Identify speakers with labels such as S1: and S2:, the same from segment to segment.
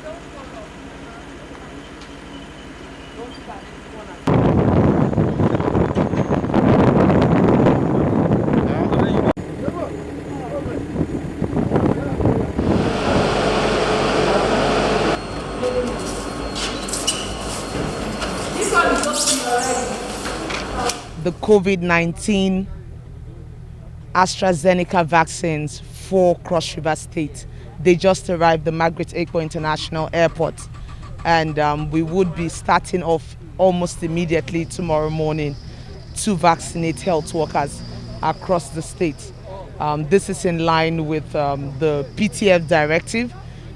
S1: The Covid-19 AstraZeneca vaccines for Cross River State. They just arrived the Margaret Ekpo International Airport, and we would be starting off almost immediately tomorrow morning to vaccinate health workers across the state. This is in line with the PTF directive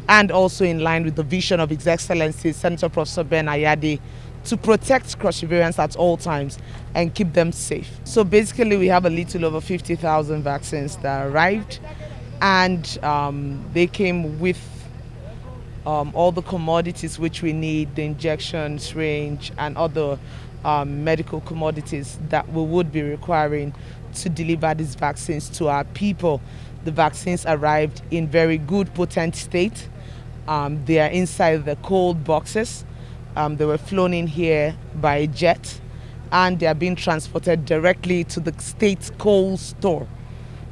S1: and also in line with the vision of His Excellency Senator Professor Ben Ayade to protect Cross Riverians at all times and keep them safe. So basically we have a little over 50,000 vaccines that arrived, and they came with all the commodities which we need, the injection syringe and other medical commodities that we would be requiring to deliver these vaccines to our people. The vaccines arrived in very good, potent state. They are inside the cold boxes. They were flown in here by jet, and they are being transported directly to the state cold store.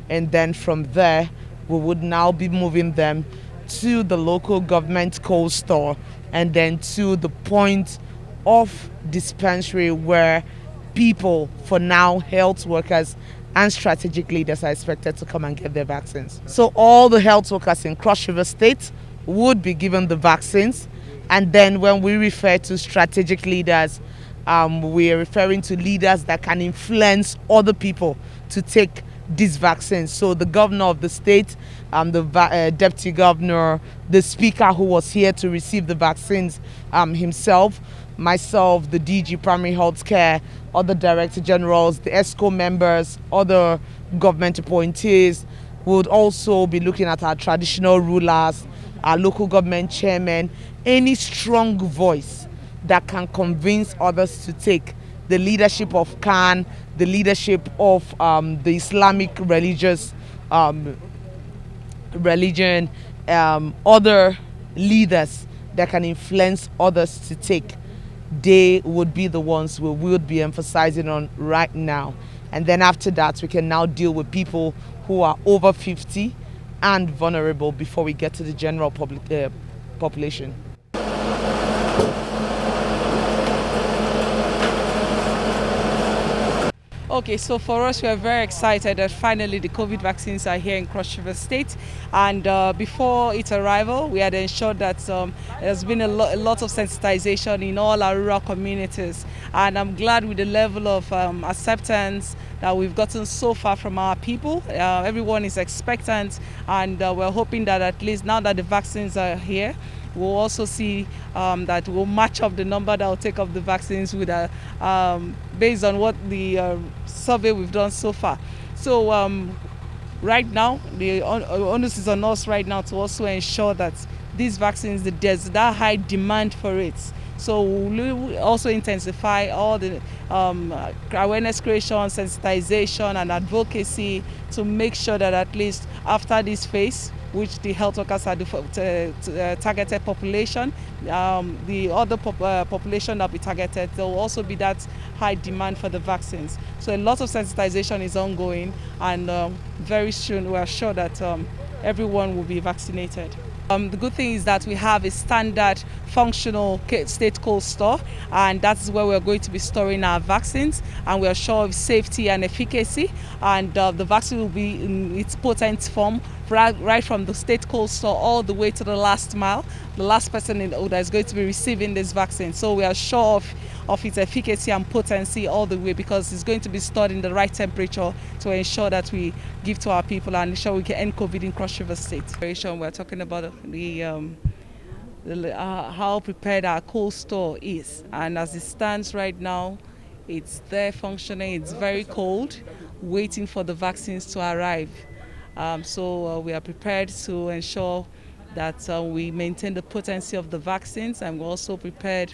S1: And then from there, we would now be moving them to the local government cold store and then to the point of dispensary where people, for now health workers and strategic leaders, are expected to come and get their vaccines. So all the health workers in Cross River State would be given the vaccines, and then when we refer to strategic leaders, we are referring to leaders that can influence other people to take these vaccines. So the governor of the state, the deputy governor, the speaker who was here to receive the vaccines himself, myself, the DG Primary Health Care, other director generals, the ESCO members, other government appointees would also be looking at our traditional rulers, our local government chairmen, any strong voice that can convince others to take the leadership of Khan, the leadership of the Islamic religion, other leaders that can influence others to take. They would be the ones we would be emphasizing on right now. And then after that, we can now deal with people who are over 50 and vulnerable before we get to the general population.
S2: Okay, so for us, we are very excited that finally the COVID vaccines are here in Cross River State. And before its arrival, we had ensured that there's been a lot of sensitization in all our rural communities. And I'm glad with the level of acceptance that we've gotten so far from our people. Everyone is expectant, and we're hoping that at least now that the vaccines are here, we'll also see that we'll match up the number that will take up the vaccines with based on what the survey we've done so far. So right now, the onus is on us right now to also ensure that these vaccines, there's that high demand for it. So we'll also intensify all the awareness creation, sensitization and advocacy to make sure that at least after this phase, which the health workers are the targeted population, the other population that will be targeted, there will also be that high demand for the vaccines. So a lot of sensitization is ongoing, and very soon we are sure that everyone will be vaccinated. The good thing is that we have a standard functional state cold store, and that's where we're going to be storing our vaccines, and we are sure of safety and efficacy, and the vaccine will be in its potent form right from the state cold store all the way to the last mile, the last person that is going to be receiving this vaccine. So we are sure of its efficacy and potency all the way, because it's going to be stored in the right temperature to ensure that we give to our people and ensure we can end COVID in Cross River State. We're talking about how prepared our cold store is, and as it stands right now, it's there functioning. It's very cold, waiting for the vaccines to arrive. So we are prepared to ensure that we maintain the potency of the vaccines, and we're also prepared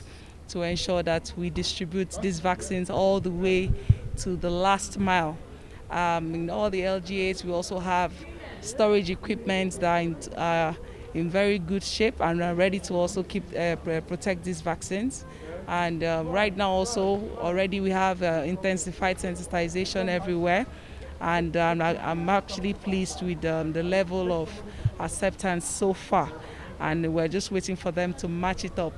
S2: to ensure that we distribute these vaccines all the way to the last mile. In all the LGAs, we also have storage equipment that are in very good shape and are ready to also protect these vaccines. And right now also already we have intensified sensitization everywhere. And I'm actually pleased with the level of acceptance so far. And we're just waiting for them to match it up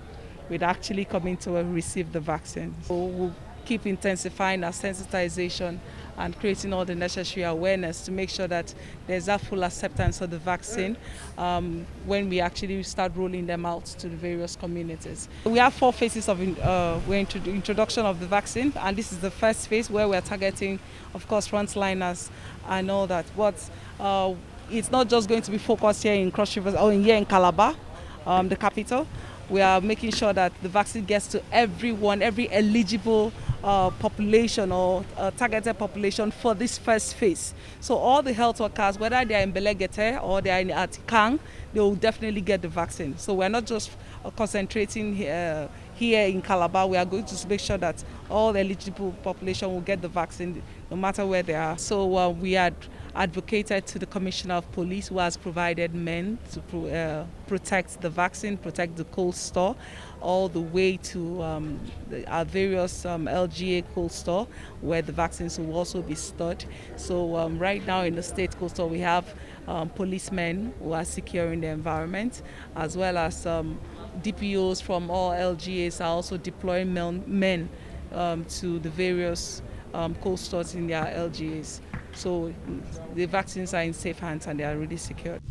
S2: with actually coming to receive the vaccine. So we'll keep intensifying our sensitization and creating all the necessary awareness to make sure that there's that full acceptance of the vaccine when we actually start rolling them out to the various communities. We have 4 phases of introduction of the vaccine, and this is the first phase where we're targeting, of course, frontliners and all that. But it's not just going to be focused here in Cross Rivers or here in Calabar, the capital. We are making sure that the vaccine gets to everyone, every eligible population or targeted population for this first phase. So all the health workers, whether they are in Belegete or they are at Kang, they will definitely get the vaccine. So we're not just concentrating here in Calabar. We are going to make sure that all the eligible population will get the vaccine no matter where they are. So we had advocated to the Commissioner of Police, who has provided men to protect the vaccine, protect the cold store, all the way to our various LGA cold store where the vaccines will also be stored. So right now in the state cold store we have policemen who are securing the environment, as well as DPOs from all LGAs are also deploying men to the various cold stores in their LGAs. So the vaccines are in safe hands and they are really secured.